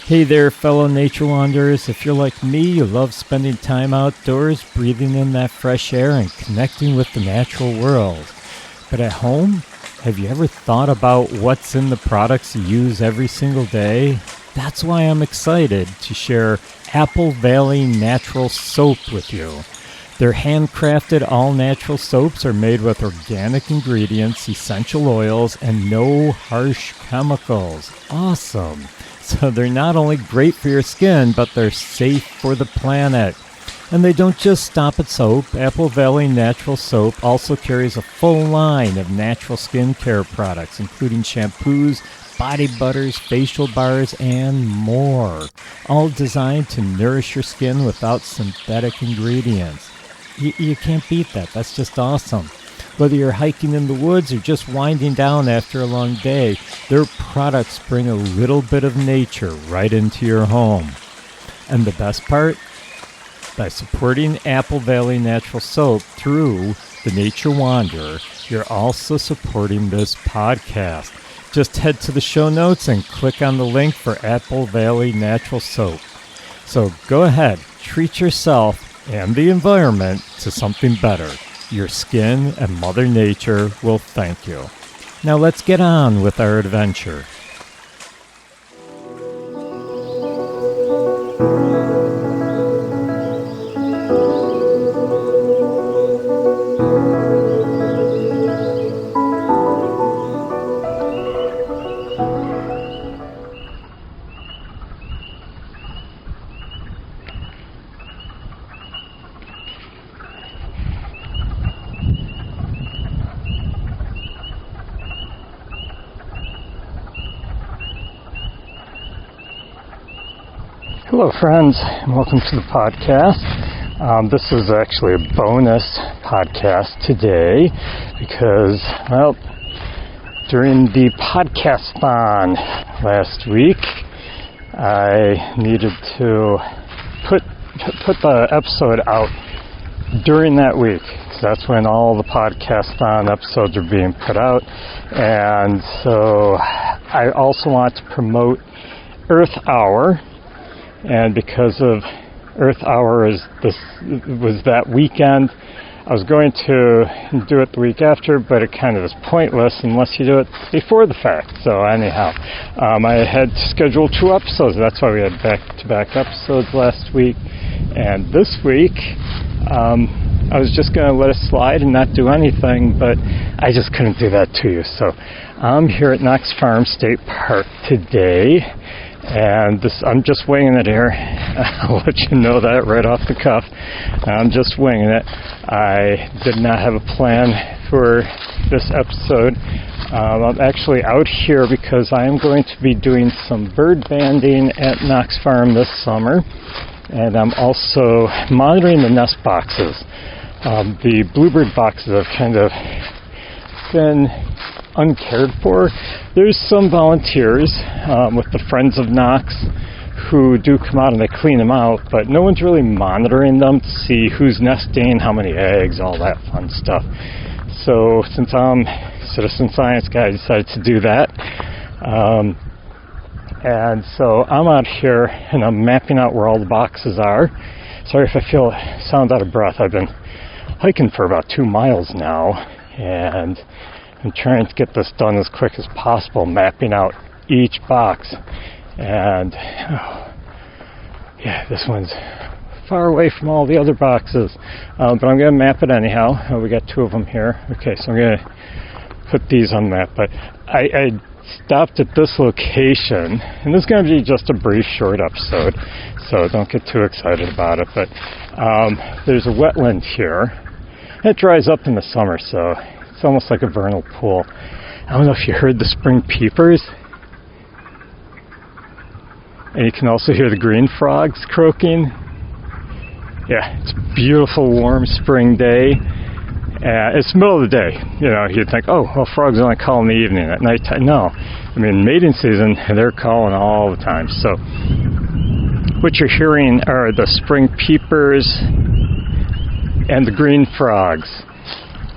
Hey there, fellow nature wanderers. If you're like me, you love spending time outdoors, breathing in that fresh air and connecting with the natural world. But at home, have you ever thought about what's in the products you use every single day? That's why I'm excited to share Apple Valley Natural Soap with you. Their handcrafted all-natural soaps are made with organic ingredients, essential oils, and no harsh chemicals. Awesome! So they're not only great for your skin, but they're safe for the planet. And they don't just stop at soap. Apple Valley Natural Soap also carries a full line of natural skincare products, including shampoos, body butters, facial bars, and more. All designed to nourish your skin without synthetic ingredients. You can't beat that. That's just awesome. Whether you're hiking in the woods or just winding down after a long day, their products bring a little bit of nature right into your home. And the best part? By supporting Apple Valley Natural Soap through The Nature Wanderer, you're also supporting this podcast. Just head to the show notes and click on the link for Apple Valley Natural Soap. So go ahead, treat yourself and the environment to something better. Your skin and Mother Nature will thank you. Now let's get on with our adventure. Hello friends, and welcome to the podcast. This is actually a bonus podcast today because, well, during the podcast-thon last week, I needed to put the episode out during that week, because that's when all the podcast-thon episodes are being put out. And so I also want to promote Earth Hour. And because of Earth Hour was that weekend, I was going to do it the week after, but it kind of is pointless unless you do it before the fact. So anyhow, I had scheduled 2 episodes. That's why we had back-to-back episodes last week. And this week, I was just going to let it slide and not do anything, but I just couldn't do that to you. So I'm here at Knox Farm State Park today. And I'm just winging it here. I'll let you know that right off the cuff. I'm just winging it. I did not have a plan for this episode. I'm actually out here because I am going to be doing some bird banding at Knox Farm this summer. And I'm also monitoring the nest boxes. The bluebird boxes have kind of been uncared for. There's some volunteers with the Friends of Knox who do come out and they clean them out, but no one's really monitoring them to see who's nesting, how many eggs, all that fun stuff. So since I'm a citizen science guy, I decided to do that. And so I'm out here and I'm mapping out where all the boxes are. Sorry if I sound out of breath. I've been hiking for about 2 miles now, and I'm trying to get this done as quick as possible, mapping out each box. And, this one's far away from all the other boxes. But I'm going to map it anyhow. We got 2 of them here. Okay, so I'm going to put these on the map. But I stopped at this location, and this is going to be just a brief, short episode, so don't get too excited about it. But there's a wetland here. It dries up in the summer, so it's almost like a vernal pool. I don't know if you heard the spring peepers. And you can also hear the green frogs croaking. Yeah, it's a beautiful, warm spring day. It's the middle of the day. You know, you'd think, oh, well, frogs only call in the evening. At night time, no. I mean, mating season, they're calling all the time. So what you're hearing are the spring peepers and the green frogs.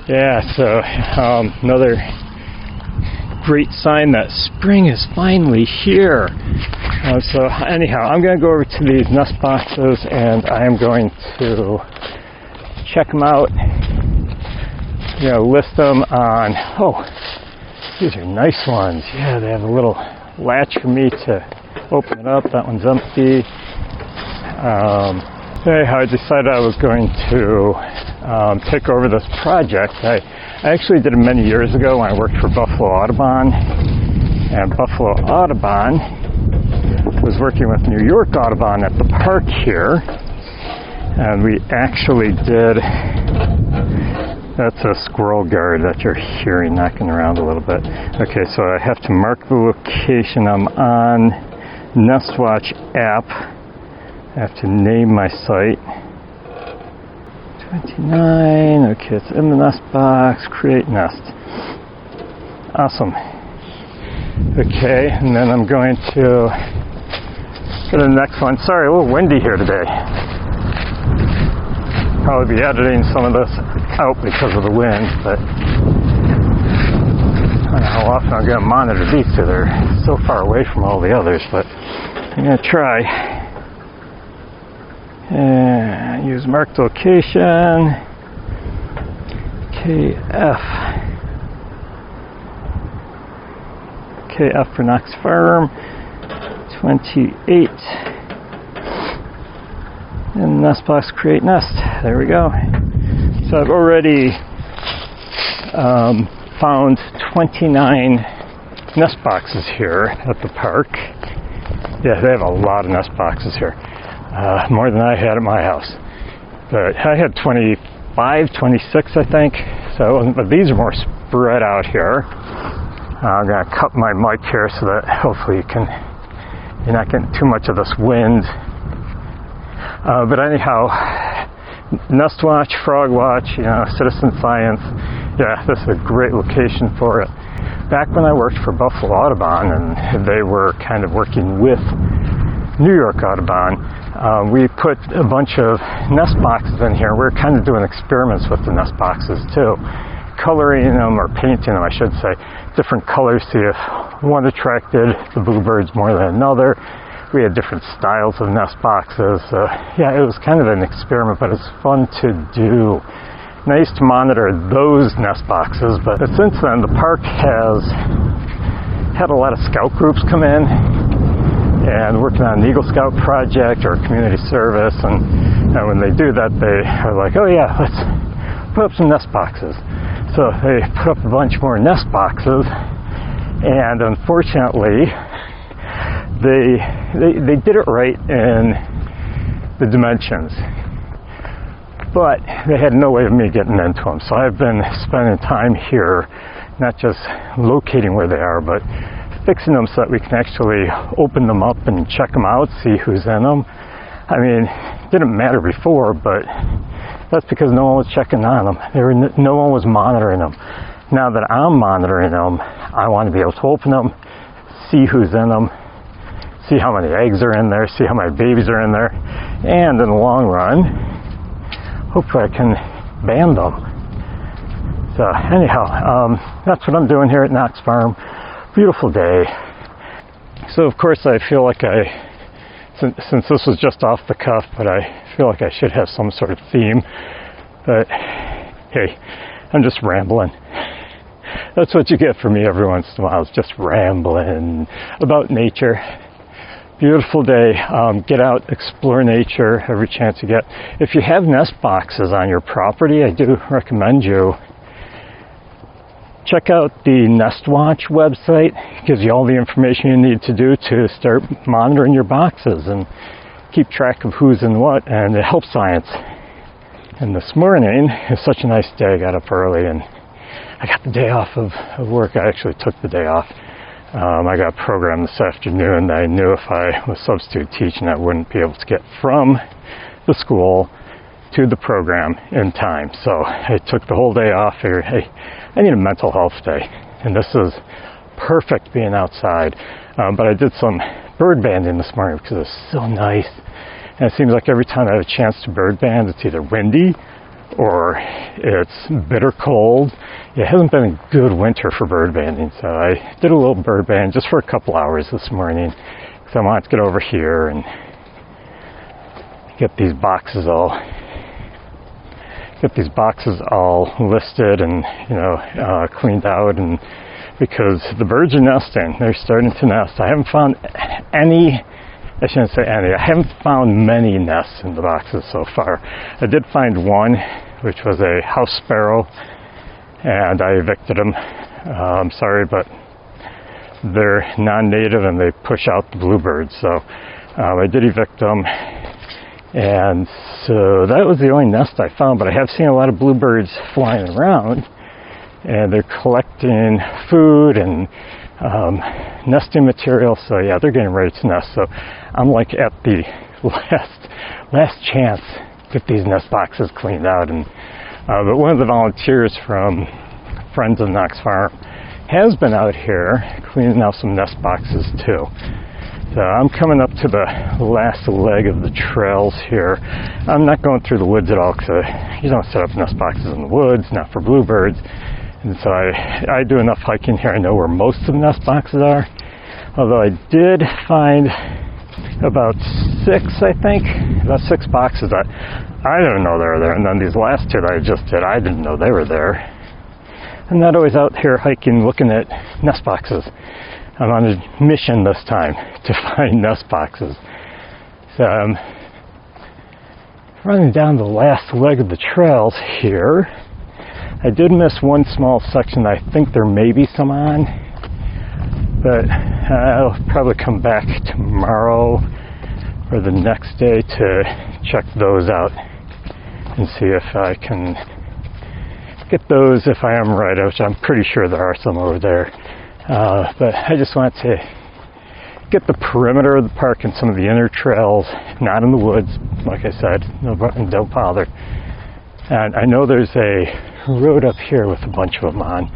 Yeah, so another great sign that spring is finally here. So anyhow, I'm going to go over to these nest boxes and I am going to check them out, list them on, these are nice ones. Yeah, they have a little latch for me to open it up. That one's empty. Anyhow, I decided I was going to take over this project. I actually did it many years ago when I worked for Buffalo Audubon, and Buffalo Audubon was working with New York Audubon at the park here, and we actually did, that's a squirrel guard that you're hearing knocking around a little bit. Okay, so I have to mark the location I'm on. NestWatch app. I have to name my site. 29, okay, it's in the nest box, create nest. Awesome. Okay, and then I'm going to go to the next one. Sorry, a little windy here today. Probably be editing some of this out because of the wind, but I don't know how often I'm going to monitor these two. They're so far away from all the others, but I'm going to try. And use marked location. KF. KF for Knox Farm. 28. And nest box, create nest. There we go. So I've already found 29 nest boxes here at the park. Yeah, they have a lot of nest boxes here. More than I had at my house. But I had 25, 26, I think. So, but these are more spread out here. I'm going to cut my mic here so that hopefully you're not getting too much of this wind. But anyhow, NestWatch, FrogWatch, citizen science. Yeah, this is a great location for it. Back when I worked for Buffalo Audubon and they were kind of working with New York Audubon, we put a bunch of nest boxes in here. We were kind of doing experiments with the nest boxes too. Coloring them, or painting them I should say, different colors, see if one attracted the bluebirds more than another. We had different styles of nest boxes. Yeah, it was kind of an experiment, but it's fun to do. And I used to monitor those nest boxes, but since then the park has had a lot of scout groups come in and working on an Eagle Scout project or community service, and when they do that, they are like, oh yeah, let's put up some nest boxes. So they put up a bunch more nest boxes, and unfortunately, they did it right in the dimensions, but they had no way of me getting into them. So I've been spending time here, not just locating where they are, but fixing them so that we can actually open them up and check them out, see who's in them. I mean, it didn't matter before, but that's because no one was checking on them. No one was monitoring them. Now that I'm monitoring them, I want to be able to open them, see who's in them, see how many eggs are in there, see how many babies are in there, and in the long run, hopefully I can ban them. So anyhow, that's what I'm doing here at Knox Farm. Beautiful day. So of course I feel like since this was just off the cuff, but I feel like I should have some sort of theme. But hey, I'm just rambling. That's what you get from me every once in a while, is just rambling about nature. Beautiful day. Get out, explore nature every chance you get. If you have nest boxes on your property, I do recommend you check out the NestWatch website. It gives you all the information you need to do to start monitoring your boxes and keep track of who's in what, and it helps science. And this morning, it's such a nice day. I got up early and I got the day off of work. I actually took the day off. I got a program this afternoon that I knew if I was substitute teaching, I wouldn't be able to get from the school to the program in time. So I took the whole day off. Figured, hey, I need a mental health day, and this is perfect being outside. But I did some bird banding this morning because it's so nice. And it seems like every time I have a chance to bird band, it's either windy or it's bitter cold. It hasn't been a good winter for bird banding, so I did a little bird band just for a couple hours this morning. So I wanted to get over here and get these boxes all listed and cleaned out, and because the birds are nesting, they're starting to nest. I haven't found any. I shouldn't say any. I haven't found many nests in the boxes so far. I did find one, which was a house sparrow, and I evicted them. I'm sorry, but they're non-native and they push out the bluebirds. So I did evict them, and so that was the only nest I found. But I have seen a lot of bluebirds flying around, and they're collecting food and nesting material. So yeah, they're getting ready to nest. So I'm like at the last chance to get these nest boxes cleaned out. And but one of the volunteers from Friends of Knox Farm has been out here cleaning out some nest boxes too. So I'm coming up to the last leg of the trails here. I'm not going through the woods at all, because you don't set up nest boxes in the woods, not for bluebirds. And so I do enough hiking here. I know where most of the nest boxes are. Although I did find about 6 boxes that I didn't know they were there. And then these last 2 that I just did, I didn't know they were there. I'm not always out here hiking looking at nest boxes. I'm on a mission this time to find nest boxes. So I'm running down the last leg of the trails here. I did miss one small section that I think there may be some on, but I'll probably come back tomorrow or the next day to check those out and see if I can get those, if I am right, which I'm pretty sure there are some over there. But I just want to get the perimeter of the park and some of the inner trails, not in the woods, like I said, don't bother. And I know there's a road up here with a bunch of them on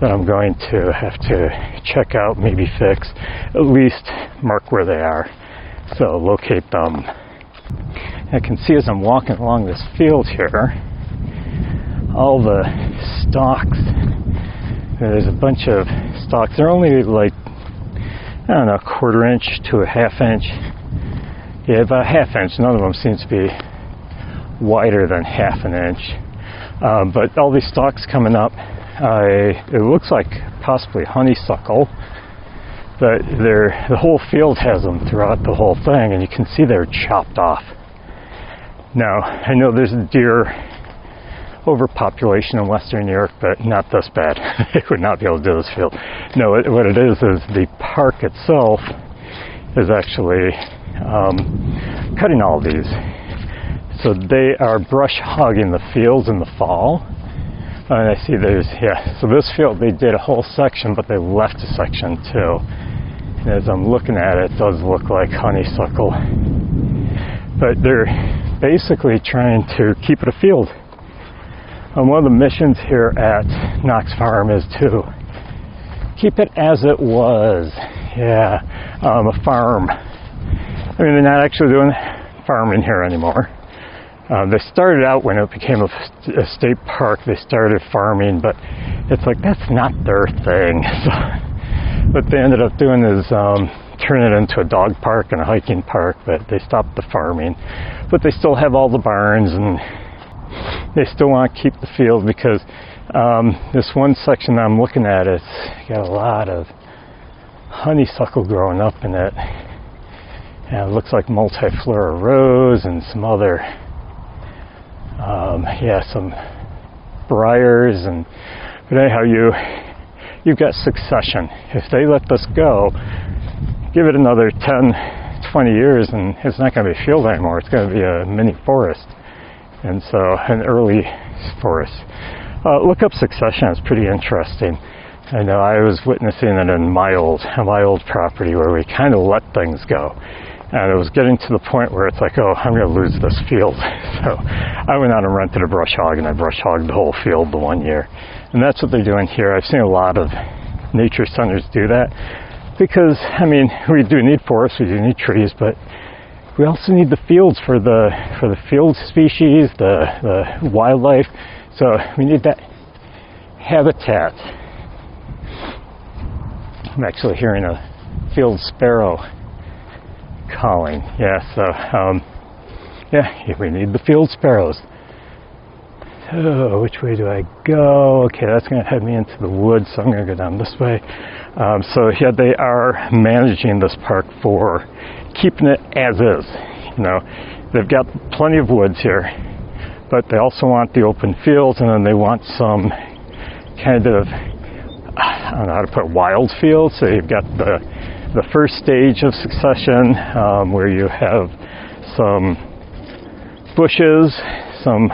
that I'm going to have to check out, maybe fix, at least mark where they are, so locate them. I can see as I'm walking along this field here, all the stalks. There's a bunch of stalks. They're only like, I don't know, 1/4 inch to a 1/2 inch. Yeah, about 1/2 inch. None of them seem to be wider than 1/2 inch. But all these stalks coming up, it looks like possibly honeysuckle, but the whole field has them throughout the whole thing, and you can see they're chopped off. Now, I know there's a deer overpopulation in western New York, but not this bad. They would not be able to do this field. No, what it is the park itself is actually cutting all these. So they are brush hogging the fields in the fall. And I see so this field, they did a whole section, but they left a section too. And as I'm looking at it, it does look like honeysuckle. But they're basically trying to keep it a field. And one of the missions here at Knox Farm is to keep it as it was. Yeah, a farm. I mean, they're not actually doing farming here anymore. They started out when it became a state park, they started farming, but it's like that's not their thing. So what they ended up doing is turn it into a dog park and a hiking park, but they stopped the farming. But they still have all the barns, and they still want to keep the field, because this one section I'm looking at, it's got a lot of honeysuckle growing up in it. And it looks like multiflora rose and some other some briars, but anyhow, you've got succession. If they let this go, give it another 10, 20 years, and it's not going to be a field anymore. It's going to be a mini forest, and so an early forest. Look up succession; it's pretty interesting. I know I was witnessing it in my old property where we kind of let things go. And it was getting to the point where it's like, oh, I'm going to lose this field. So I went out and rented a brush hog, and I brush hogged the whole field the one year. And that's what they're doing here. I've seen a lot of nature centers do that, because, I mean, we do need forests, we do need trees, but we also need the fields for the field species, the wildlife. So we need that habitat. I'm actually hearing a field sparrow calling. Yeah, so, we need the field sparrows. So, which way do I go? Okay, that's going to head me into the woods, so I'm going to go down this way. So, yeah, they are managing this park for keeping it as is. You know, they've got plenty of woods here, but they also want the open fields, and then they want some kind of, I don't know how to put it, wild fields. So you've got the first stage of succession, where you have some bushes, some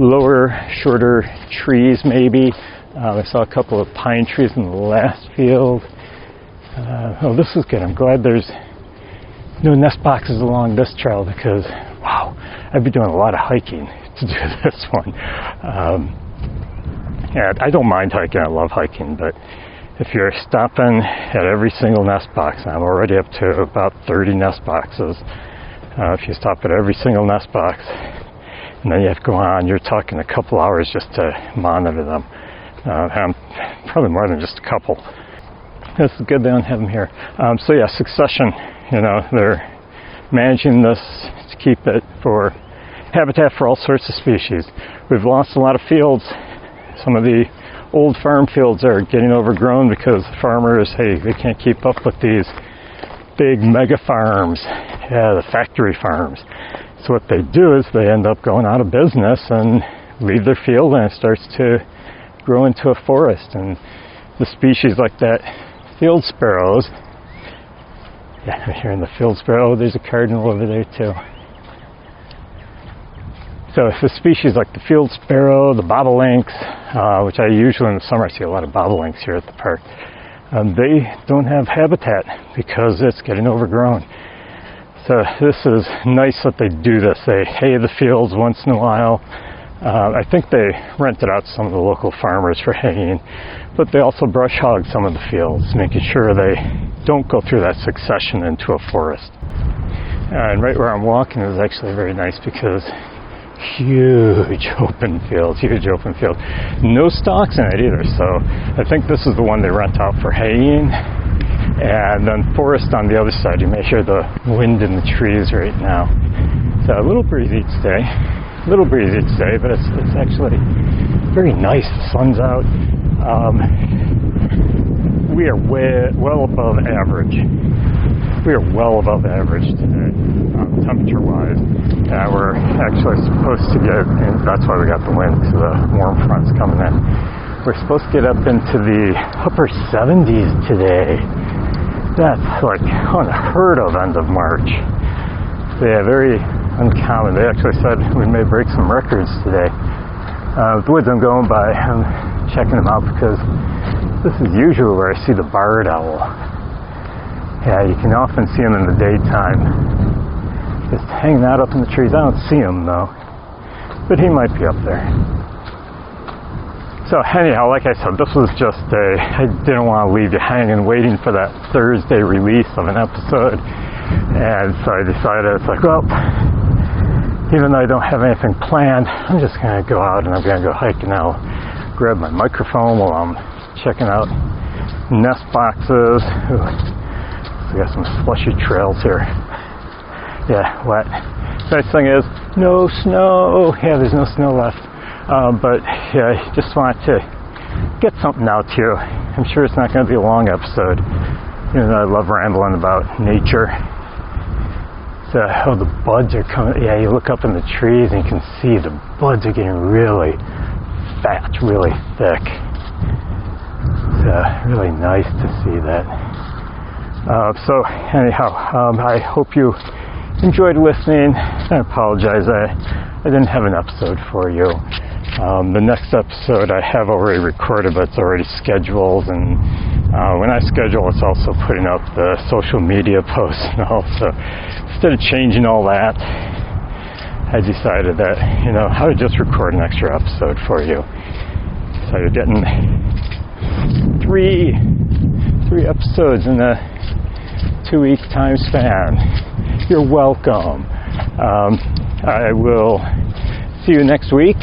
lower, shorter trees maybe. I saw a couple of pine trees in the last field. Oh, this is good. I'm glad there's no nest boxes along this trail, because, wow, I'd be doing a lot of hiking to do this one. Yeah, I don't mind hiking. I love hiking, but if you're stopping at every single nest box, and I'm already up to about 30 nest boxes, if you stop at every single nest box, and then you have to go on, you're talking a couple hours just to monitor them. Probably more than just a couple. It's good they don't have them here. So yeah, succession, you know, they're managing this to keep it for habitat for all sorts of species. We've lost a lot of fields. Some of the old farm fields are getting overgrown because farmers, hey, they can't keep up with these big mega farms, the factory farms. So what they do is they end up going out of business and leave their field, and it starts to grow into a forest. And the species like that field sparrows, yeah, I'm hearing the field sparrow. Oh, there's a cardinal over there too. So the species like the field sparrow, the bobolinks, which I usually in the summer I see a lot of bobolinks here at the park, they don't have habitat because it's getting overgrown. So this is nice that they do this. They hay the fields once in a while. I think they rented out some of the local farmers for haying, but they also brush hog some of the fields, making sure they don't go through that succession into a forest. And right where I'm walking is actually very nice because huge open field. No stalks in it either, so I think this is the one they rent out for haying. And then forest on the other side. You may hear the wind in the trees right now. So a little breezy today, but it's actually very nice. The sun's out. We are well above average. We are well above average today, temperature-wise. We're actually supposed to get, and that's why we got the wind, because the warm front's coming in. We're supposed to get up into the upper 70s today. That's like unheard of end of March. So yeah, very uncommon. They actually said we may break some records today. The woods I'm going by, I'm checking them out because this is usually where I see the barred owl. Yeah, you can often see him in the daytime, just hanging out up in the trees. I don't see him though, but he might be up there. So anyhow, like I said, this was just I didn't want to leave you hanging waiting for that Thursday release of an episode. And so I decided, it's like, well, even though I don't have anything planned, I'm just going to go out and I'm going to go hiking. I'll grab my microphone while I'm checking out nest boxes. Ooh, we got some slushy trails here. Yeah, wet. Nice thing is, no snow. Yeah, there's no snow left. But yeah, I just wanted to get something out to you. I'm sure it's not going to be a long episode. You know, I love rambling about nature. So, oh, the buds are coming. Yeah, you look up in the trees and you can see the buds are getting really fat, really thick. It's really nice to see that. So anyhow, I hope you enjoyed listening. I apologize, I didn't have an episode for you. The next episode I have already recorded, but it's already scheduled, and when I schedule, it's also putting up the social media posts and all. So instead of changing all that, I decided that, you know, I would just record an extra episode for you. So you're getting three episodes in a 2-week time span. You're welcome. I will see you next week,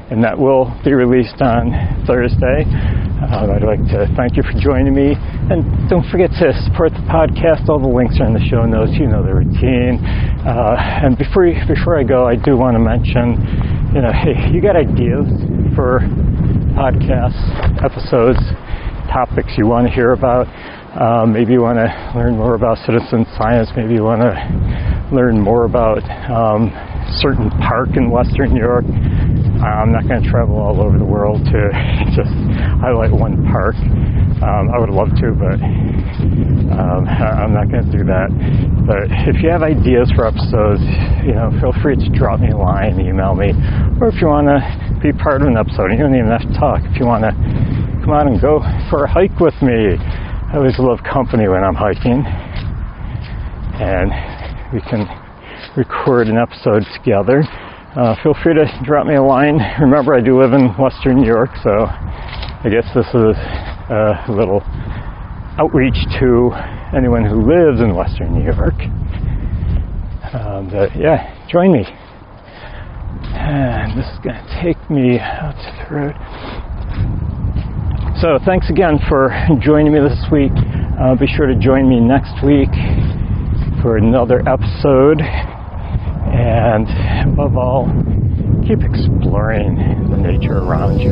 and that will be released on Thursday. I'd like to thank you for joining me, and don't forget to support the podcast. All the links are in the show notes. You know the routine. And before I go, I do want to mention, hey, you got ideas for podcasts, episodes, topics you want to hear about? Maybe you want to learn more about citizen science. Maybe you want to learn more about certain park in Western New York. I'm not going to travel all over the world to just highlight one park. I would love to, but I'm not going to do that. But if you have ideas for episodes, feel free to drop me a line, email me, or if you want to be part of an episode, you don't even have to talk. If you want to come out and go for a hike with me, I always love company when I'm hiking, and we can record an episode together. Feel free to drop me a line. Remember, I do live in Western New York, so I guess this is a little outreach to anyone who lives in Western New York. But yeah, join me. And this is going to take me out to the road. So thanks again for joining me this week. Be sure to join me next week for another episode. And above all, keep exploring the nature around you.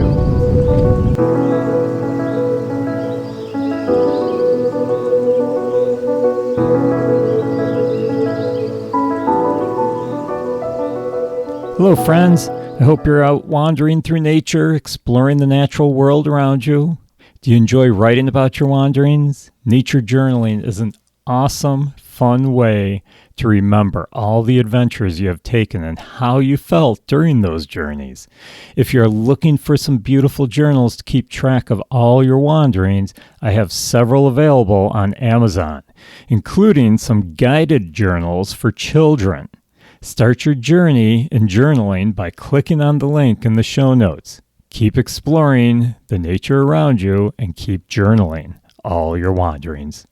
Hello, friends. I hope you're out wandering through nature, exploring the natural world around you. Do you enjoy writing about your wanderings? Nature journaling is an awesome, fun way to remember all the adventures you have taken and how you felt during those journeys. If you're looking for some beautiful journals to keep track of all your wanderings, I have several available on Amazon, including some guided journals for children. Start your journey in journaling by clicking on the link in the show notes. Keep exploring the nature around you and keep journaling all your wanderings.